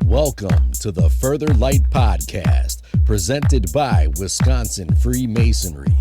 Welcome to the Further Light Podcast, presented by Wisconsin Freemasonry,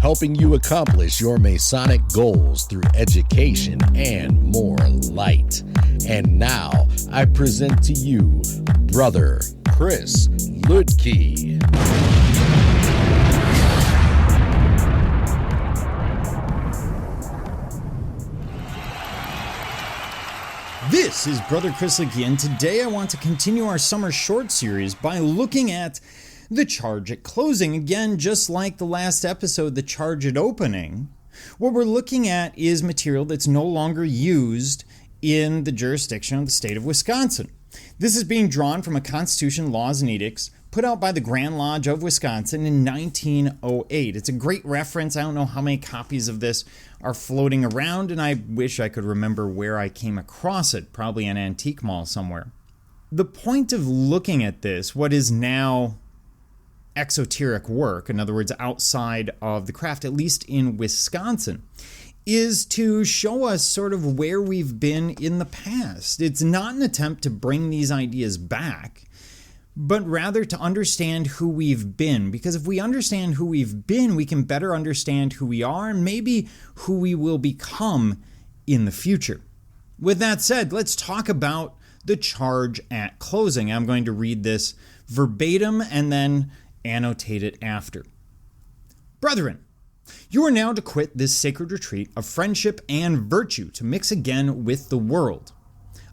helping you accomplish your Masonic goals through education and more light. And now, I present to you, Brother Chris Ludke. This is Brother Chris Ludke, and today I want to continue our summer short series by looking at the charge at closing. Again, just like the last episode, the charge at opening, what we're looking at is material that's no longer used in the jurisdiction of the state of Wisconsin. This is being drawn from a Constitution, Laws, and Edicts put out by the Grand Lodge of Wisconsin in 1908. It's a great reference. I don't know how many copies of this are floating around, and I wish I could remember where I came across it, probably an antique mall somewhere. The point of looking at this, what is now exoteric work, in other words, outside of the craft, at least in Wisconsin, is to show us sort of where we've been in the past. It's not an attempt to bring these ideas back, but rather to understand who we've been. Because if we understand who we've been, we can better understand who we are and maybe who we will become in the future. With that said, let's talk about the charge at closing. I'm going to read this verbatim and then annotate it after. Brethren, you are now to quit this sacred retreat of friendship and virtue to mix again with the world.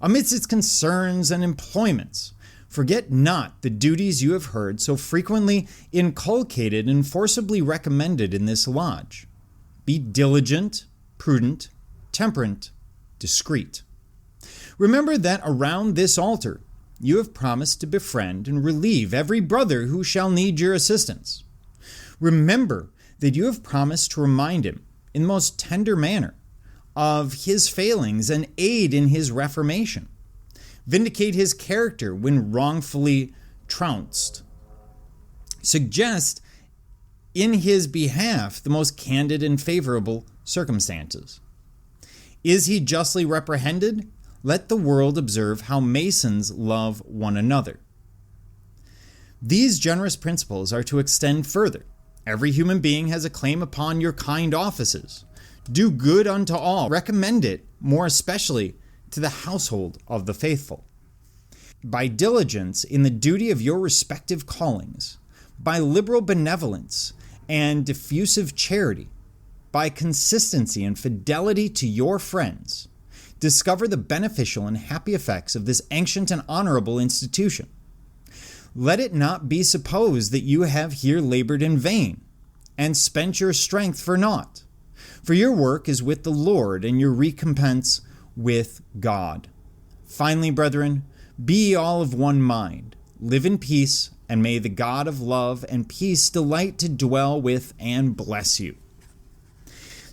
Amidst its concerns and employments, forget not the duties you have heard so frequently inculcated and forcibly recommended in this lodge. Be diligent, prudent, temperate, discreet. Remember that around this altar you have promised to befriend and relieve every brother who shall need your assistance. Remember that you have promised to remind him in the most tender manner of his failings and aid in his reformation. Vindicate his character when wrongfully trounced. Suggest in his behalf the most candid and favorable circumstances. Is he justly reprehended? Let the world observe how Masons love one another. These generous principles are to extend further. Every human being has a claim upon your kind offices. Do good unto all. Recommend it, more especially to the household of the faithful. By diligence in the duty of your respective callings, by liberal benevolence and diffusive charity, by consistency and fidelity to your friends, discover the beneficial and happy effects of this ancient and honorable institution. Let it not be supposed that you have here labored in vain and spent your strength for naught, for your work is with the Lord and your recompense with God. Finally, brethren, be all of one mind, live in peace, and may the God of love and peace delight to dwell with and bless you.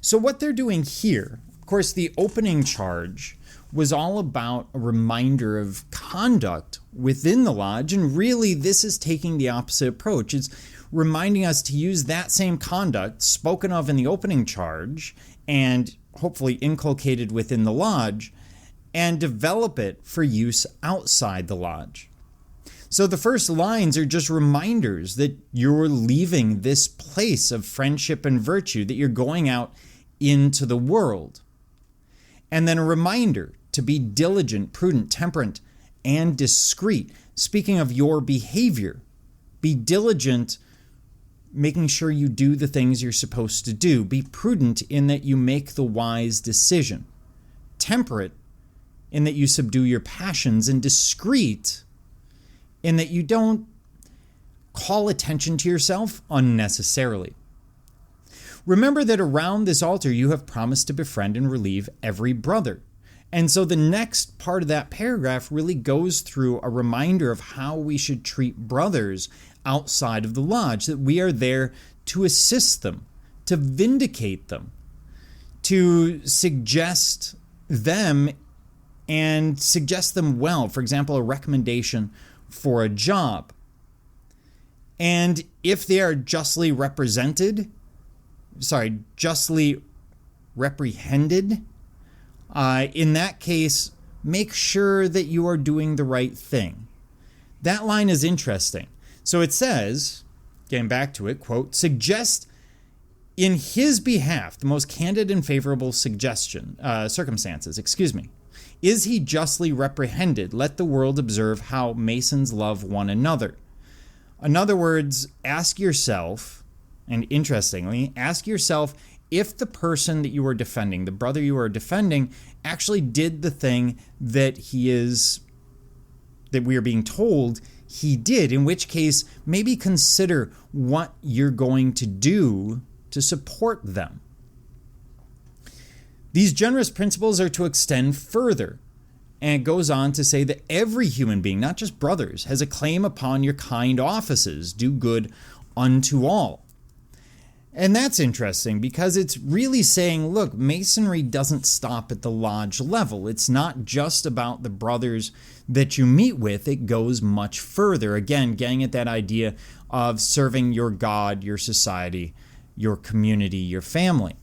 So what they're doing here, of course, the opening charge was all about a reminder of conduct within the lodge, and really this is taking the opposite approach. It's reminding us to use that same conduct spoken of in the opening charge and hopefully inculcated within the lodge and develop it for use outside the lodge. So the first lines are just reminders that you're leaving this place of friendship and virtue, that you're going out into the world. And then a reminder to be diligent, prudent, temperate, and discreet. Speaking of your behavior, be diligent, making sure you do the things you're supposed to do. Be prudent in that you make the wise decision. Temperate in that you subdue your passions. And discreet in that you don't call attention to yourself unnecessarily. Remember that around this altar you have promised to befriend and relieve every brother. And so the next part of that paragraph really goes through a reminder of how we should treat brothers outside of the lodge, that we are there to assist them, to vindicate them, to suggest them and suggest them well. For example, a recommendation for a job. And if they are justly reprehended, in that case, make sure that you are doing the right thing. That line is interesting. So it says, getting back to it, quote, suggest in his behalf the most candid and favorable circumstances. Is he justly reprehended? Let the world observe how Masons love one another. In other words, ask yourself, and interestingly, ask yourself if the person that you are defending, the brother you are defending, actually did the thing that we are being told he did, in which case maybe consider what you're going to do to support them. These generous principles are to extend further, and it goes on to say that every human being, not just brothers, has a claim upon your kind offices. Do good unto all. And that's interesting because it's really saying, look, Masonry doesn't stop at the lodge level. It's not just about the brothers that you meet with. It goes much further. Again, getting at that idea of serving your God, your society, your community, your family.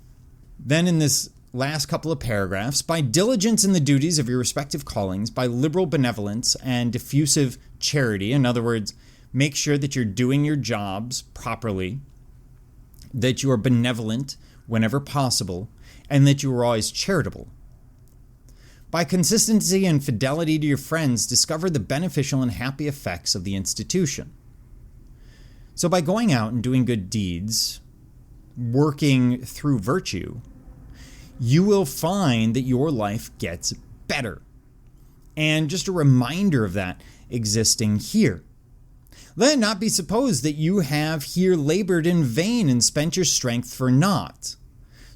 Then in this last couple of paragraphs, by diligence in the duties of your respective callings, by liberal benevolence and diffusive charity, in other words, make sure that you're doing your jobs properly, that you are benevolent whenever possible, and that you are always charitable. By consistency and fidelity to your friends, discover the beneficial and happy effects of the institution. So by going out and doing good deeds, working through virtue, you will find that your life gets better. And just a reminder of that existing here. Let it not be supposed that you have here labored in vain and spent your strength for naught.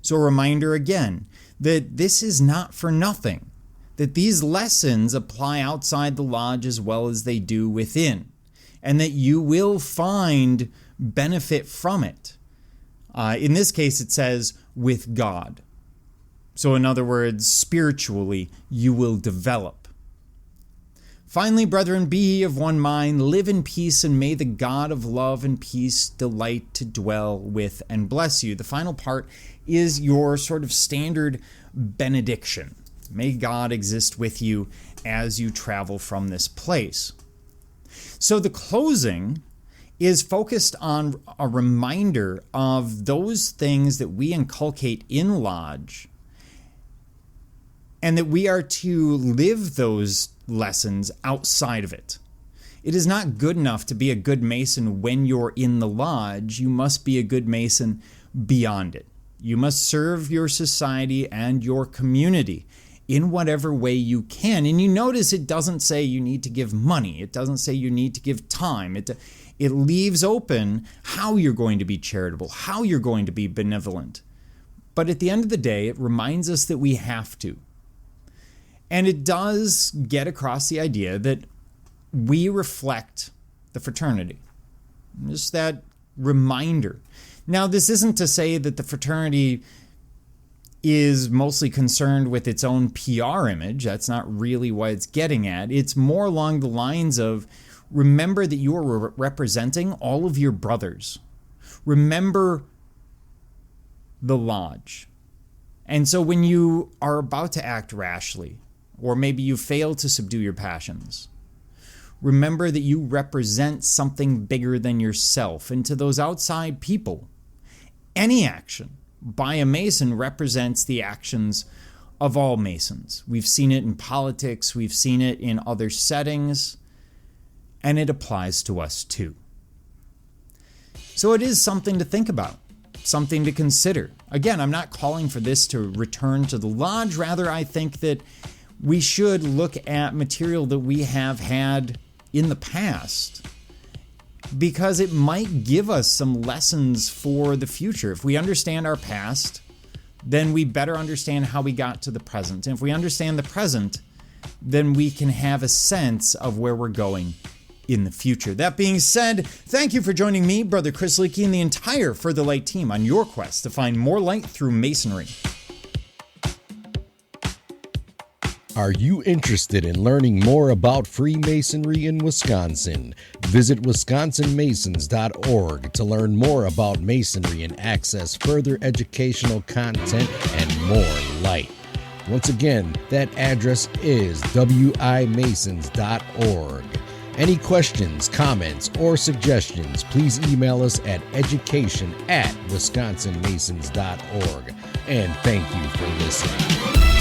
So a reminder again that this is not for nothing, that these lessons apply outside the lodge as well as they do within, and that you will find benefit from it. In this case, it says, with God. So in other words, spiritually, you will develop. Finally, brethren, be ye of one mind, live in peace, and may the God of love and peace delight to dwell with and bless you. The final part is your sort of standard benediction. May God exist with you as you travel from this place. So the closing is focused on a reminder of those things that we inculcate in lodge, and that we are to live those lessons outside of it. It is not good enough to be a good Mason when you're in the lodge. You must be a good Mason beyond it. You must serve your society and your community in whatever way you can. And you notice it doesn't say you need to give money. It doesn't say you need to give time. It leaves open how you're going to be charitable, how you're going to be benevolent. But at the end of the day, it reminds us that we have to. And it does get across the idea that we reflect the fraternity. Just that reminder. Now, this isn't to say that the fraternity is mostly concerned with its own PR image. That's not really what it's getting at. It's more along the lines of, remember that you are representing all of your brothers. Remember the lodge. And so when you are about to act rashly, or maybe you fail to subdue your passions, remember that you represent something bigger than yourself. And to those outside people, any action by a Mason represents the actions of all Masons. We've seen it in politics, we've seen it in other settings, and it applies to us too. So it is something to think about, something to consider. Again, I'm not calling for this to return to the lodge. Rather, I think that we should look at material that we have had in the past, because it might give us some lessons for the future. If we understand our past, then we better understand how we got to the present. And if we understand the present, then we can have a sense of where we're going in the future. That being said, thank you for joining me, Brother Chris Leakey, and the entire Further Light team on your quest to find more light through Masonry. Are you interested in learning more about Freemasonry in Wisconsin? Visit wisconsinmasons.org to learn more about Masonry and access further educational content and more light. Once again, that address is wimasons.org. Any questions, comments, or suggestions, please email us at education@wisconsinmasons.org. And thank you for listening.